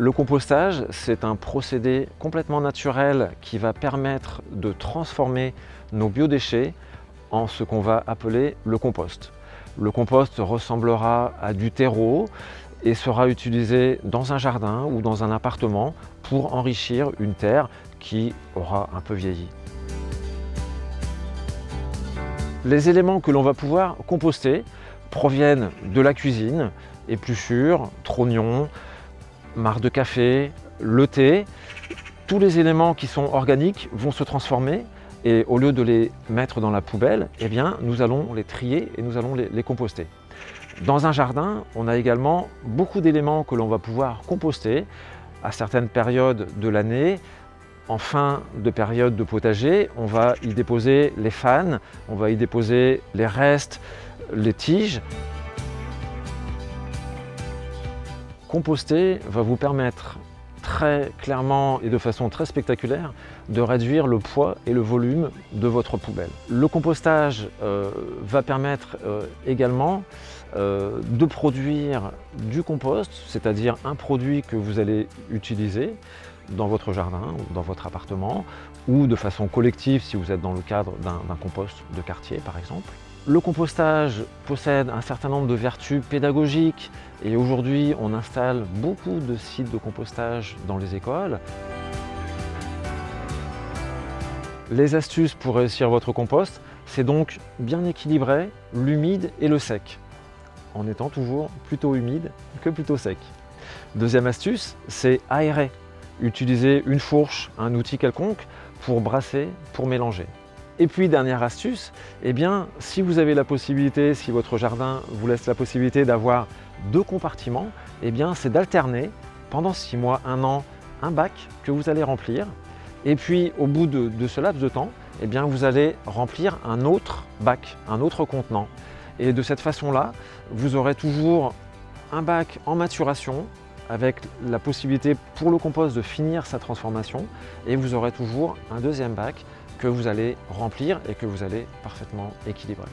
Le compostage, c'est un procédé complètement naturel qui va permettre de transformer nos biodéchets en ce qu'on va appeler le compost. Le compost ressemblera à du terreau et sera utilisé dans un jardin ou dans un appartement pour enrichir une terre qui aura un peu vieilli. Les éléments que l'on va pouvoir composter proviennent de la cuisine, épluchures, trognons, marc de café, le thé. Tous les éléments qui sont organiques vont se transformer et au lieu de les mettre dans la poubelle, eh bien, nous allons les trier et nous allons les composter. Dans un jardin, on a également beaucoup d'éléments que l'on va pouvoir composter à certaines périodes de l'année. En fin de période de potager, on va y déposer les fanes, on va y déposer les restes, les tiges. Composter va vous permettre très clairement et de façon très spectaculaire de réduire le poids et le volume de votre poubelle. Le compostage va permettre également de produire du compost, c'est-à-dire un produit que vous allez utiliser dans votre jardin ou dans votre appartement ou de façon collective si vous êtes dans le cadre d'un compost de quartier par exemple. Le compostage possède un certain nombre de vertus pédagogiques et aujourd'hui on installe beaucoup de sites de compostage dans les écoles. Les astuces pour réussir votre compost, c'est donc bien équilibrer l'humide et le sec, en étant toujours plutôt humide que plutôt sec. Deuxième astuce, c'est aérer. Utiliser une fourche, un outil quelconque pour brasser, pour mélanger. Et puis dernière astuce, eh bien, si vous avez la possibilité, si votre jardin vous laisse la possibilité d'avoir 2 compartiments, eh bien, c'est d'alterner pendant 6 mois, 1 an, un bac que vous allez remplir. Et puis au bout de ce laps de temps, eh bien, vous allez remplir un autre bac, un autre contenant. Et de cette façon-là, vous aurez toujours un bac en maturation avec la possibilité pour le compost de finir sa transformation et vous aurez toujours un deuxième bac que vous allez remplir et que vous allez parfaitement équilibrer.